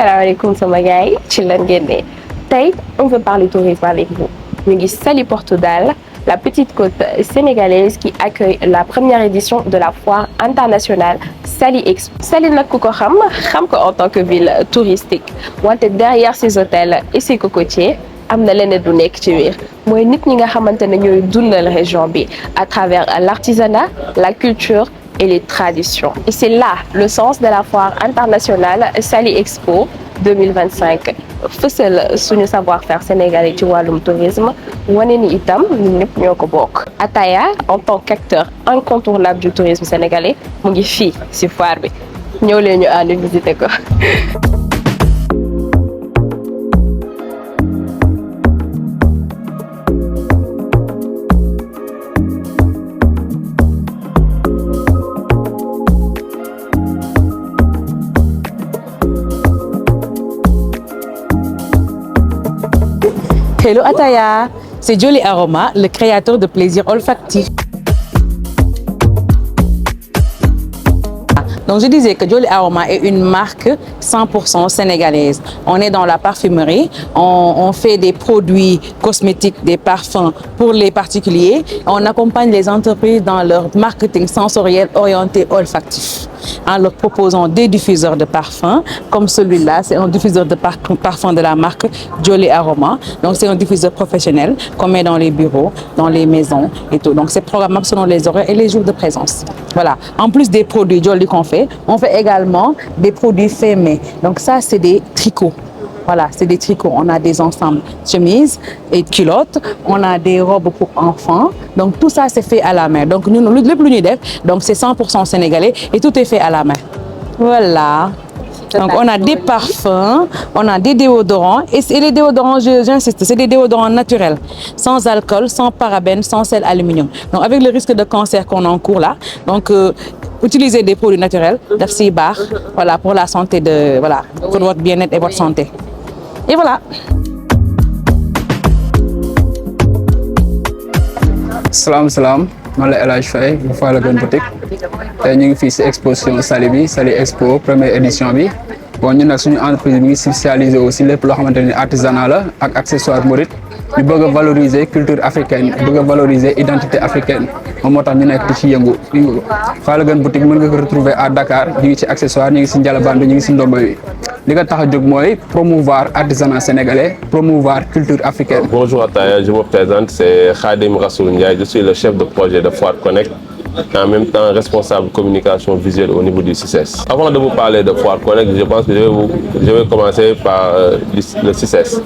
Salaamaaleykum sama gars yi ci lan ngeen ne tey on veut parler tourisme avec vous ñu ngi Saly Portudal, la petite côte sénégalaise qui accueille la première édition de la foire internationale Saly Expo. Saly nag ku ko xam ko en tant que ville touristique wante derrière ces hôtels et ces cocotiers am na leneen du nekk ci biir mooy nit ñi nga xamante ne ñooy dundal région bi à travers l'artisanat, la culture et les traditions. Et c'est là le sens de la foire internationale Saly Expo 2025. fësal suñu savoir-faire sénégalais ci wàllum tourisme wane ni itam ñun ñëpp ñoo ko bokk. Ataya en tant qu'acteur incontournable du tourisme sénégalais mu ngi fii ci foire bi ñëw leen ñu ànd visiter ko. Hello Ataya, c'est Jolly Aroma, le créateur de plaisir olfactif. Donc je disais que Jolly Aroma est une marque 100% sénégalaise. On est dans la parfumerie, on fait des produits cosmétiques, des parfums pour les particuliers. On accompagne les entreprises dans leur marketing sensoriel orienté olfactif en leur proposant des diffuseurs de parfums comme celui-là, c'est un diffuseur de parfum de la marque Jolly Aroma. Donc c'est un diffuseur professionnel qu'on met dans les bureaux, dans les maisons et tout. Donc c'est programmable selon les horaires et les jours de présence. Voilà. En plus des produits Jolly qu'on fait, on fait également des produits faits main. Donc ça c'est des tricots. Voilà, c'est des tricots. On a des ensembles chemises et culottes. On a des robes pour enfants. Donc tout ça c'est fait à la main. Donc nous, le plus nous def, donc c'est 100% sénégalais et tout est fait à la main. Voilà. Donc on a des parfums, on a des déodorants et les déodorants, j'insiste, c'est des déodorants naturels, sans alcool, sans parabènes, sans sel aluminium. Donc avec le risque de cancer qu'on encourt là, donc utilisez des produits naturels, d'afsi bar, voilà, pour la santé de, voilà, pour votre bien-être et votre santé. Et voilà. Salam. Man la El Hadj Faye bu Falagan boutique tey ñu ngi fii ci exposition Saly bi Saly Expo première édition bi bon ñun nag suñu entreprise bi ngi spécialisé aussi lépp loo xamante ni artisanat la ak accessoire mouride ñu bëgg a valoriser culture africaine bëgg a valoriser identité africaine moom moo tax ñu nekk di ci yëngu Falagan boutique mën nga ko retrouver à Dakar ñu ngi ci accessoire ñu ngi ci Ndialabane ñu ngi ci Ndomba bi li nga tax a jóg mooy promouvoir artisanat sénégalais, promouvoir culture africaine. Bonjour Ataya, je me présente, c'est Khadim Rassoul Ndiaye, je suis le chef de projet de Foire Connect et en même temps responsable communication visuelle au niveau du CICES. Avant de vous parler de Foire Connect, je pense que je vais commencer par le CICES.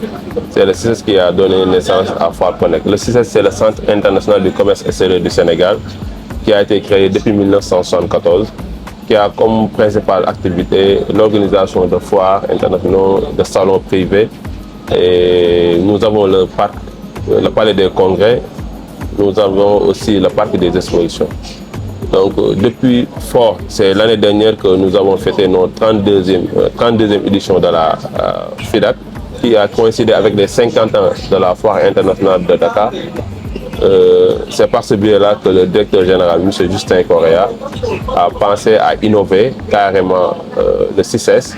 C'est le CICES qui a donné naissance à Foire Connect. Le CICES, c'est le Centre international du commerce extérieur du Sénégal qui a été créé depuis 1974. Qui a comme principale activité l'organisation de foires internationaux, de salons privés. Et nous avons le parc, le palais des congrès, nous avons aussi le parc des expositions. Donc depuis fort, c'est l'année dernière que nous avons fêté notre 32e édition de la FIDAC, qui a coïncidé avec les 50 ans de la foire internationale de Dakar. C'est par ce biais-là que le directeur général, M. Justin Correa, a pensé à innover carrément le CICES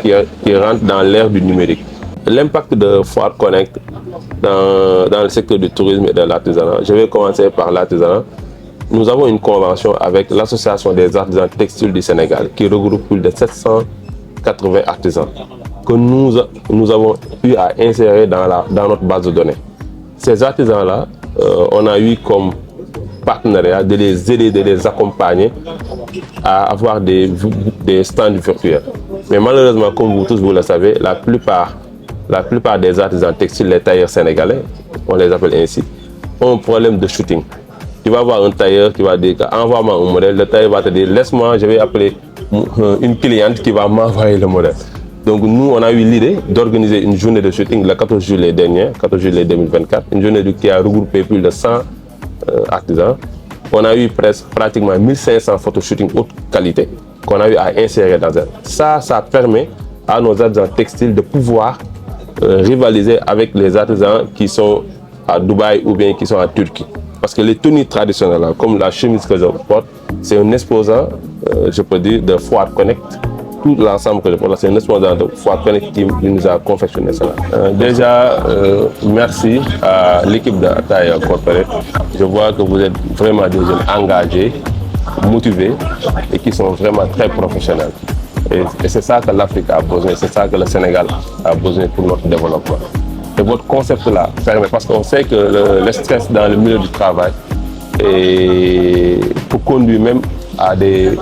qui rentre dans l'ère du numérique. L'impact de Foire Connect dans le secteur du tourisme et de l'artisanat, je vais commencer par l'artisanat. Nous avons une convention avec l'Association des artisans textiles du Sénégal qui regroupe plus de 780 artisans que nous avons eu à insérer dans notre base de données. Ces artisans-là, on a eu comme partenariat de les aider, de les accompagner à avoir des stands virtuels. Mais malheureusement, comme vous tous vous le savez, la plupart des artisans textiles, les tailleurs sénégalais, on les appelle ainsi, ont un problème de shooting. Tu vas voir un tailleur qui va dire envoie-moi un modèle, le tailleur va te dire laisse-moi, je vais appeler une cliente qui va m'envoyer le modèle. Donc nous, on a eu l'idée d'organiser une journée de shooting le 14 juillet dernier, 14 juillet 2024, une journée qui a regroupé plus de 100 artisans. On a eu pratiquement 1500 photoshooting haute qualité qu'on a eu à insérer dans elle. Ça permet à nos artisans textiles de pouvoir rivaliser avec les artisans qui sont à Dubaï ou bien qui sont à Turquie. Parce que les tenues traditionnelles, comme la chemise que je porte, c'est un exposant, je peux dire, de Foire Connect tout l'ensemble que je porte. C'est une responsable de Foire Connect qui nous a confectionné cela. Déjà, merci à l'équipe d'Ataïa Corporate. Je vois que vous êtes vraiment des jeunes engagés, motivés et qui sont vraiment très professionnels. Et c'est ça que l'Afrique a besoin, c'est ça que le Sénégal a besoin pour notre développement. Et votre concept-là permet, parce qu'on sait que le stress dans le milieu du travail peut conduire même à des,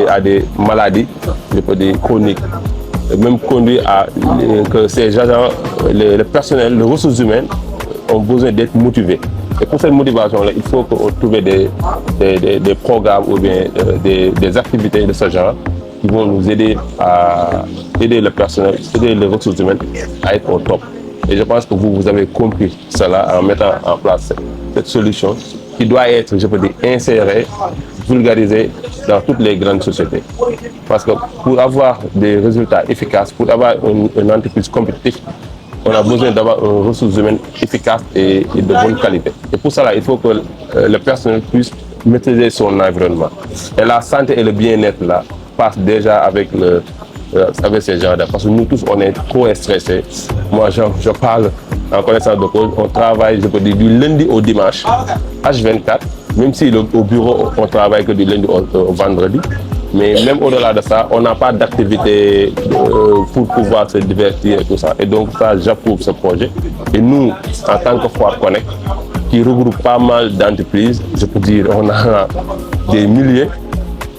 à des maladies, je peux dire chroniques, et même conduire à que ces agents, le personnel, les ressources humaines ont besoin d'être motivés. Et pour cette motivation-là, il faut qu'on trouve des programmes ou bien des activités de ce genre qui vont nous aider à aider le personnel, aider les ressources humaines à être au top. Et je pense que vous avez compris cela en mettant en place cette solution qui doit être, je peux dire, insérée, vulgarisée dans toutes les grandes sociétés. Parce que pour avoir des résultats efficaces, pour avoir une entreprise compétitive, on a besoin d'avoir une ressource humaine efficace et de bonne qualité. Et pour cela, il faut que le personnel puisse maîtriser son environnement. Et la santé et le bien-être là passent déjà avec ces gens-là. Parce que nous tous, on est trop stressés. Moi, je parle en connaissance de cause. On travaille, je peux dire, du lundi au dimanche, H24. Même si au bureau, on travaille que du lundi au vendredi. Mais même au-delà de ça, on n'a pas d'activité pour pouvoir se divertir et tout ça. Et donc ça, j'approuve ce projet. Et nous, en tant que Foire Connect, qui regroupe pas mal d'entreprises, je peux dire, on a des milliers.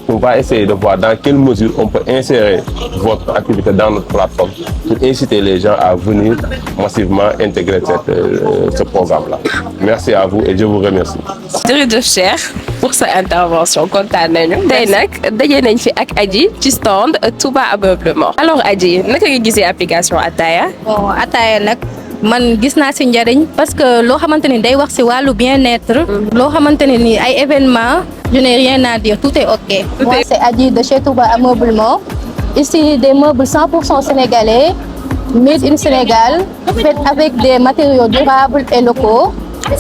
On va essayer de voir dans quelle mesure on peut insérer votre activité dans notre plateforme pour inciter les gens à venir massivement intégrer ce programme-là. Merci à vous et je vous remercie. jërëjëf Cheikh pour sa intervention kontaan nañu. tey nag daje nañ fi ak Adji ci stand Touba Ameublement. alors Adji naka nga gisee application Ataaya. bon Ataaya nag man gis naa si njëriñ parce que loo xamante ni day wax si wàllu bien-être. loo xamante ne ni ay événements. Je n'ai rien à dire, tout est OK. Moi, c'est Adji de chez Touba Ameublement. Ici, des meubles 100% sénégalais, made in Sénégal, faits avec des matériaux durables et locaux.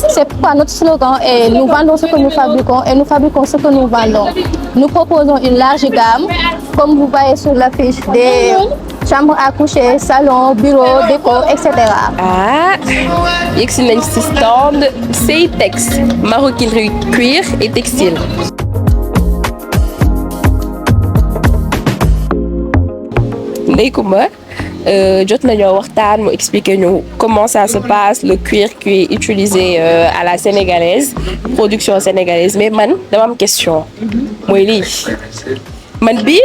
C'est pourquoi notre slogan est « Nous vendons ce que nous fabriquons et nous fabriquons ce que nous vendons ». Nous proposons une large gamme, comme vous voyez sur l'affiche, des chambres à coucher, salons, bureaux, déco, etc. Ah, yegsi nañ ci stand Seytex, maroquinerie cuir et textile. Ndeye Coumba jot nañoo waxtaan mu expliquer ñu comment ça se passe le cuir qui est utilisé à la sénégalaise, production sénégalaise. Mais man dama am question mooy lii man bi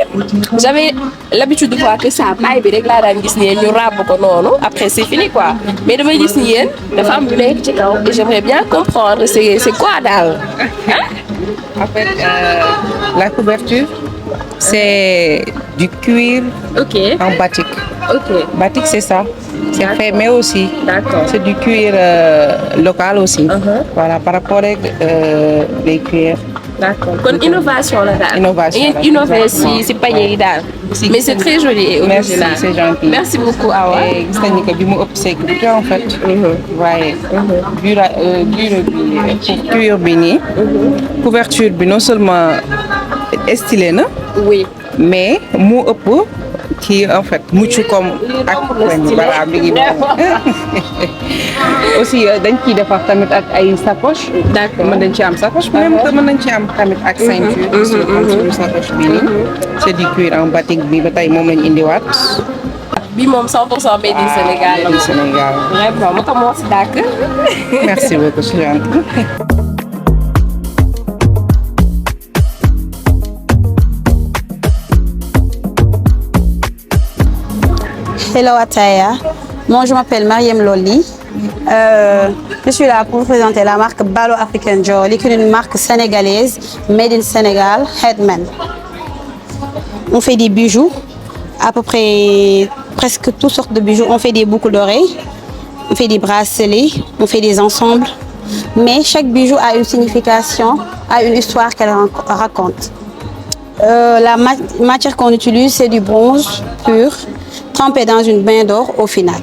j'avais l'habitude de voir que ça bail bi rek laa daan gis ni ñu ràbb ko noonu après c'est fini quoi, mais damay gis ni yéen dafa am lu nekk ci kaw et j'aimerais bien comprendre c'est quoi daal. En fait, la couverture, c'est du cuir en batik. Batik, c'est ça. C'est fait, mais aussi, c'est du cuir local aussi. Voilà, par rapport à les cuirs. D'accord. Kon innovation la daal. Innovation. Innové si panier yi daal. Mais c'est très joli et original. Merci, c'est gentil. Merci beaucoup Awa. Et gis nañu que bi mu ëpp sécurité en fait. waaye cuir bi nii. couverture bi non seulement stylé na. Oui. mais mu ëpp kii en fait mucc comme ak balaa mi ngi aussi dañ ciy defar tamit ak ay sacoche. D'accord. mën nañ ci am sacoche même que mën nañ ci am tamit ak ceinture. comme suñu sacoche bi nii. c'est du cuir en batik bi ba tey moom lañ indiwaat. bi moom 100% made in Sénégal. du Sénégal. Vraiment moo tax moo si dàkk. Merci beaucoup, c'est gentil. Hello Ataaya, moi je m'appelle Mariam Loli. Je suis là pour vous présenter la marque Balo African Jewelry, qui est une marque sénégalaise, made in Sénégal, handmade. On fait des bijoux, à peu près presque toutes sortes de bijoux. On fait des boucles d'oreilles, on fait des bracelets, on fait des ensembles. Mais chaque bijou a une signification, a une histoire qu'elle raconte. La matière qu'on utilise, c'est du bronze pur, trempé dans une bain d'or au final.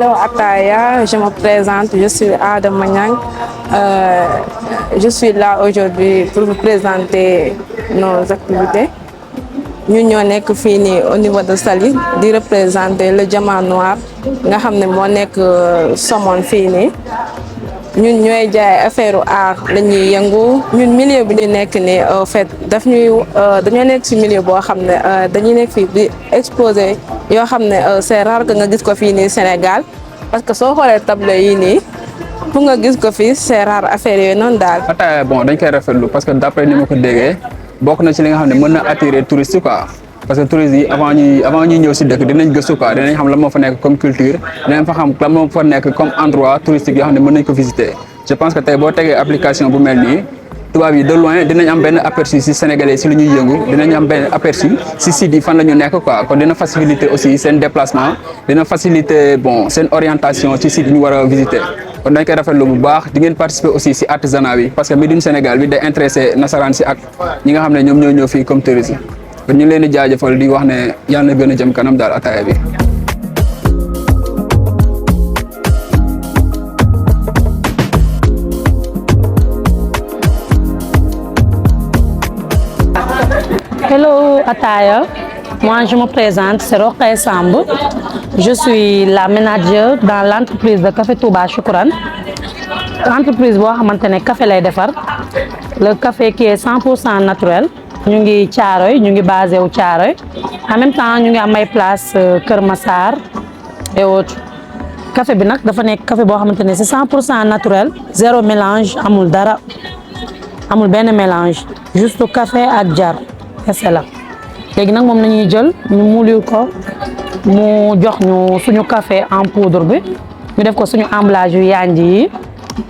Hello Ataya, je me présente, je suis Adam Magnang. Je suis là aujourd'hui pour vous présenter nos activités. Nous sommes finis au niveau de Saly, de représenter le diamant noir. Nous sommes saumon fini. Ñun ñoy jaay affaire art lañuy yëngu ñun milieu bi ñu nekk ni en fait daf ñuy dañoo nekk ci milieu boo xam ne dañuy nekk fii di exposer yoo xam ne c'est rare que nga gis ko fii nii Sénégal parce que soo xoolee tableau yi nii pour nga gis ko fii c'est rare affaire yooyu noonu daal. Ataaya bon dañ koy rafetlu parce que d'après ni ma ko déggee bokk na ci li nga xam ne mën na attirer touristes quoi parce que touristes yi avant ñuy ñëw ci dëkk dinañ gëstu quoi dinañ xam lan moo fa nekk comme culture dinañ fa xam lan moo fa nekk comme endroit touristique yoo xam ne mën nañ ko visiter. Je pense que tey boo tegee application bu mel nii tubaab yi de loin dinañ am benn aperçu ci sénégalais ci lu ñuy yëngu dinañ am benn aperçu ci site yi fan la ñu nekk quoi kon dina faciliter aussi seen déplacement dina faciliter bon seen orientation ci site yi ñu war a visiter. kon dañ koy rafetlu bu baax di ngeen participer aussi ci artisanat bi parce que Made in Sénégal bi day intéressé nasaraan ci ak ñi nga xam ne ñoom ñoo ñëw fii comme tourisme kon ñu leen di jaajëfal di wax ne yàlla na gën a jëm kanam daal ataaya bi. Hello Ataya, moi je me présente, c'est Rokhaya Samb. Je suis la manager dans l'entreprise de Café Touba Choukran. Entreprise boo xamante ne café lay defar le café qui est 100% naturel. Ñu ngi Thiaroye ñu ngi basé wu Thiaroye en même temps ñu ngi am ay place Kër Massar et autres. Café bi nag dafa nekk café boo xamante ne c'est 100% naturel, zéro mélange, amul dara, amul benn mélange, juste café ak jar. C'est là. Léegi nag moom lañuy jël ñu muulil ko mu jox ñu suñu café en poudre bi ñu def ko suñu emballage yu yanj yi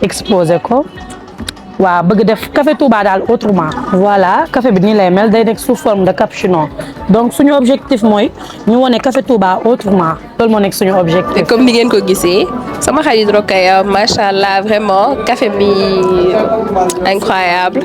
exposé ko waaw bëgg def café Touba daal autrement. Voilà café bi nii lay mel day nekk sous forme de cappuccino donc suñu objectif mooy ñu wone café Touba autrement loolu moo nekk suñu objectif. Comme ni ngeen ko gisee sama xarit Rokhaya macha allah vraiment café bi incroyable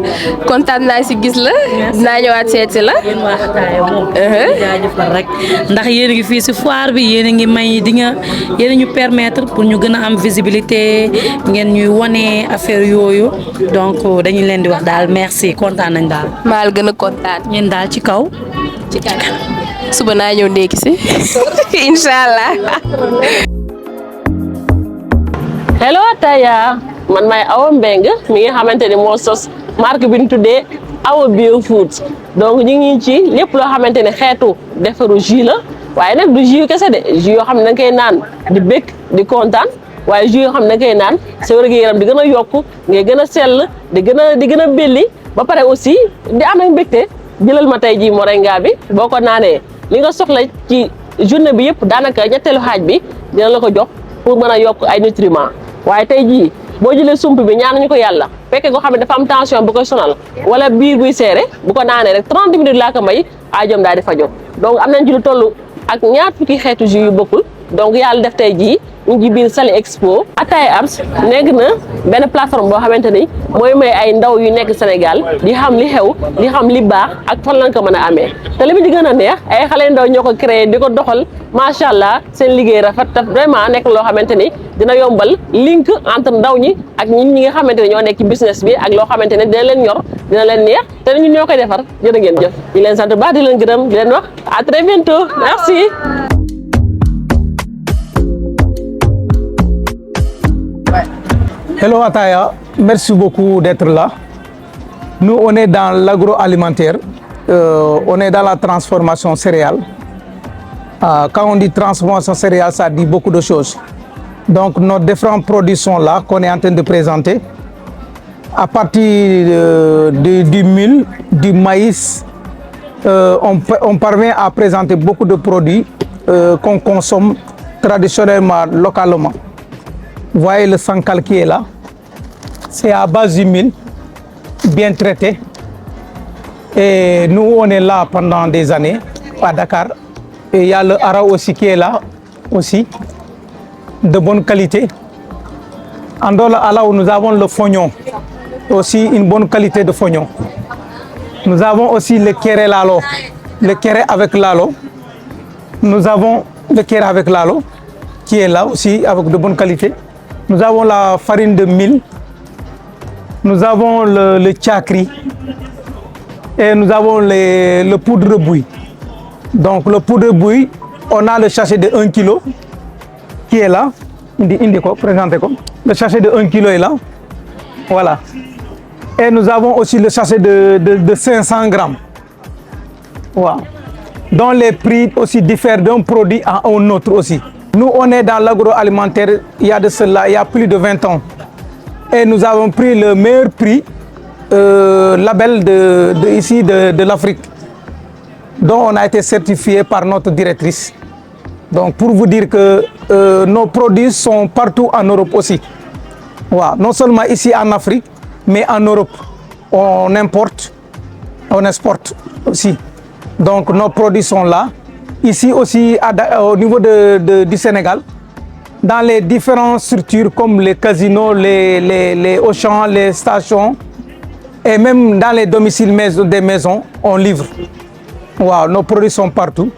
kontaan naa si gis la dinaa ñëwaat seeti la. yéen waa Ataaya moom. jaajëfal rek ndax yéen a ngi fii si foire bi yéen a ngi may di nga yéen a ñu permettre pour ñu gën a am visibilité ngeen ñuy wone affaire yooyu donc dañu leen di wax daal merci kontaan nañ daal. maal gën a kontaan. ñeen daal ci kaw. ci kanam. suba naa ñëw ndékki si incha allah. Hello Ataya man maay Awa Mbeng mi nga xamante ni moo sos marque bi ñu tuddee Awa Bio Food donc ñu ngi ci lépp loo xamante ne xeetu defaru jus la waaye nag du jus kese de jus yoo xam ne da nga koy naan di bëgg di kontaan waaye jus yoo xam ne da nga koy naan sa wér-gu-yaram di gën a yokku ngay gën a sell di gën a belli ba pare aussi di am ak mbégte jëlal ma tey jii moringa bi boo ko naanee li nga soxla ci journée bi yëpp daanaka ñetteelu xaaj bi dina la ko jox pour mën a yokk ay nutriments waaye tey jii boo jëlee sump bi ñaanuñu ko yàlla fekkee ko xam ne dafa am tension bu koy sonal wala biir buy seere bu ko naanee rek 30 minutes laa ko may aajoom daal di fajoo donc am nañ ci lu toll ak ñaar fukki xeetu jus yu bokkul donc yàlla def tey jii ñu ngi biir Saly Expo. Ataya Arts nekk na benn plateforme boo xamante ni mooy may ay ndaw yu nekk Sénégal di xam li xew di xam li baax ak fan lañ ko mën a amee te li mu di gën a neex ay xale ndaw ñoo ko créé di ko doxal macha allah seen liggéey rafet te vraiment nekk loo xamante ni dina yombal link entre ndaw ñi ak ñi nga xamante ne ñoo nekk ci business bi ak loo xamante ne dina leen ñor dina leen neex te ñun ñoo koy defar jërë ngeen jëf di leen sant baax di leen gërëm di leen wax à très bientôt merci. Hello Ataya, merci beaucoup d'être là. Nous, on est dans l'agroalimentaire, on est dans la transformation céréale. Quand on dit transformation céréale, ça dit beaucoup de choses. Donc, nos différents produits sont là, qu'on est en train de présenter. À partir du mil, du maïs, on parvient à présenter beaucoup de produits qu'on consomme traditionnellement, localement. Vous voyez le sankal qui est là, c'est à base du mil, bien traité. Et nous, on est là pendant des années à Dakar. Et il y a le hara aussi qui est là, aussi, de bonne qualité. En dehors là où nous avons le fognon, aussi une bonne qualité de fognon. Nous avons aussi le kéré lalo, le kéré avec lalo. Nous avons le kéré avec lalo. qui est là aussi avec de bonne qualité. Nous avons la farine de mil, nous avons le tchakri et nous avons le poudre de bouille. Donc le poudre de bouille, on a le sachet de 1 kg qui est là. Présentez comme. Le sachet de 1 kg est là. Voilà. Et nous avons aussi le sachet de 500 grammes. Wow. Dont les prix aussi diffèrent d'un produit à un autre aussi. Nous, on est dans l'agroalimentaire, il y a de cela, il y a plus de 20 ans. Et nous avons pris le meilleur prix label ici de l'Afrique, dont on a été certifié par notre directrice. Donc, pour vous dire que nos produits sont partout en Europe aussi. Wow. Non seulement ici en Afrique, mais en Europe. On importe, on exporte aussi. Donc, nos produits sont là. Ici aussi, au niveau du Sénégal, dans les différentes structures comme les casinos, les Auchan, les stations, et même dans les domiciles des maisons, on livre. Wow, nos produits sont partout.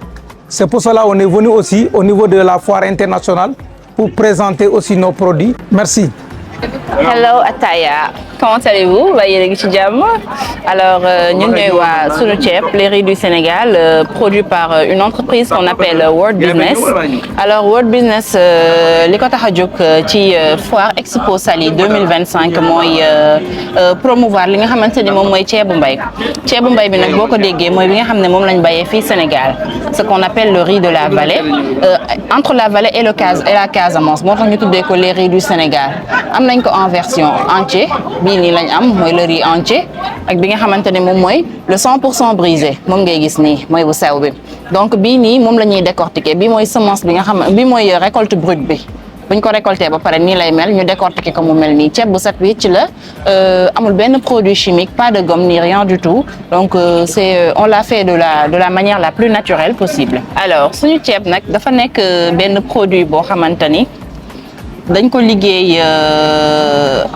C'est pour cela qu'on est venu aussi au niveau de la foire internationale pour présenter aussi nos produits. Merci. Hello Ataya, comment allez-vous? Alors, nous sommes Sunu Ceeb, les riz du Sénégal, produit par une entreprise qu'on appelle World Business. Alors, World Business, les ci foire Expo Saly 2025 mooy promouvoir li nga xamanteni mom moy ceebu mbay. Ceebu mbay bi nak boko déggé moy bi nga xamné mom lañ bayé fi Sénégal. Ce qu'on appelle le riz de la vallée, entre la vallée et la Casamance. Moo tax ñu tuddé ko les riz du Sénégal. Am nañ ko en version entier, bii nii lañ am mooy le riz entier ak bi nga xamante ne moom mooy le 100% brisé moom ngay gis nii mooy bu sew bi. Donc bii nii moom la ñuy décortiquer bii mooy semence bi nga xam bii mooy récolte brute bi buñ ko récolter ba pare nii lay mel ñu décortiquer ko mu mel nii ceeb bu set bi ci la amul benn produit chimique, pas de gomme ni rien du tout. Donc on l'a fait de la manière la plus naturelle possible. Alors suñu ceeb nag dafa nekk benn produit boo xamante ni dañ ko liggéey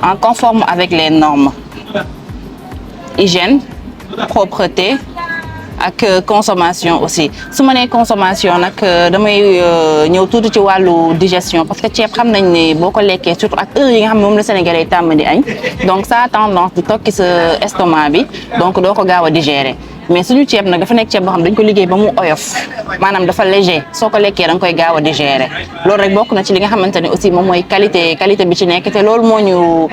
en conforme avec les normes hygiène, propreté ak consommation aussi. Su ma nee consommation nag damay ñëw tuuti ci wàllu digestion parce que ceeb xam nañ ne boo ko lekkee surtout ak heure yi nga xam ne moom la Sénégalais tàmm di añ, donc ça a tendance di tokki sa estomac bi, donc doo ko gaaw a digérer. Mais suñu ceeb nag dafa nekk ceeb boo xam dañ ko liggéey ba mu oyof maanaam dafa léger, soo ko lekkee da nga koy gaaw a digérer. Loolu rek bokk na ci li nga xamante ne aussi moom mooy qualité bi ci nekk te loolu moo ñu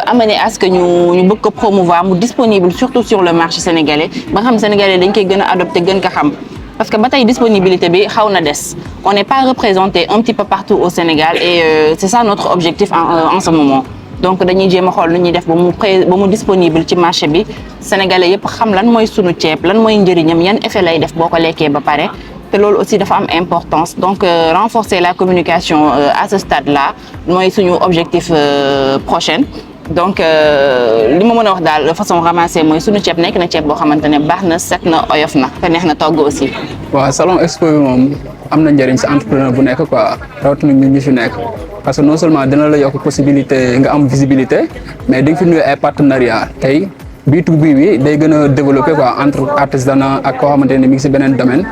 amené à ce que ñu bëgg ko promouvoir mu disponible surtout sur le marché sénégalais ba nga xam Sénégalais dañ koy gën a adopté gën ko xam. Parce que ba tey disponibilité bi xaw na des. On n'est pas représenté un petit peu partout au Sénégal et c'est ça notre objectif en ce moment. Donc dañuy jéem a xool nu ñuy def ba mu disponible ci marché bi sénégalais yëpp xam lan mooy sunu ceeb lan mooy njëriñam yan effet lay def boo ko lekkee ba pare te loolu aussi dafa am importance. Donc renforcer la communication à ce stade là mooy suñu objectif prochain. Donc li ma mën a wax daal de façon ramassée mooy sunu ceeb nekk na ceeb boo xamante ne baax na set na oyof na te neex na togg aussi. waaw salon expo bi moom am na njëriñ si entrepreneur bu nekk quoi rawatina ñun ñu fi nekk parce que non seulement dina la yokk possibilité nga am visibilité mais di nga fi nuyu ay partenariat tey B2B bi day gën a développé quoi entre artisanat ak koo xamante ne mi ngi si beneen domaine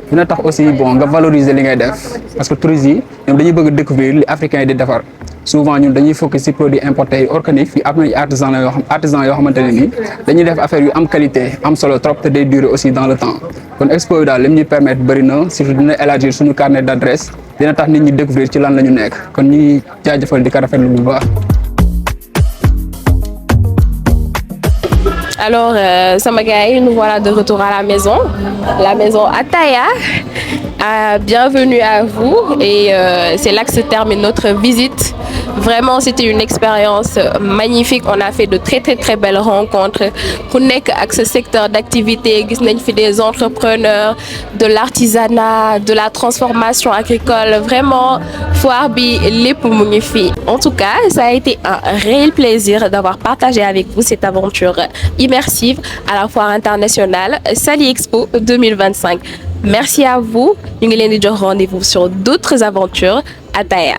dina tax aussi bon nga valoriser li ngay def parce que touristes yi ñoom dañuy bëgg découvrir li africains yi di defar. Souvent ñun dañuy focus ci produits importés organiques fii am nañu artisan yoo xamante ne nii dañuy def affaire yu am qualité am solo trop te day durer aussi dans le temps kon expo yi daal li ñuy permettre bëri na surtout dina élargir suñu carnet d'adresse dina tax nit ñi découvrir ci lan la ñu nekk kon ñuy jaajëfal di ko rafetlu bu baax. Alors, Samagaï, nous voilà de retour à la maison Ataya. Bienvenue à vous et c'est là que se termine notre visite. Vraiment, c'était une expérience magnifique. On a fait de très belles rencontres. Ku nekk ak ce secteur d'activité, gis nañ fi des entrepreneurs, de l'artisanat, de la transformation agricole. Vraiment, foire bi lépp mu ngi fi. En tout cas, ça a été un réel plaisir d'avoir partagé avec vous cette aventure immersive à la foire internationale Saly Expo 2025. Merci à vous. Ñu ngi leen di jox rendez-vous sur d'autres aventures. Ataya.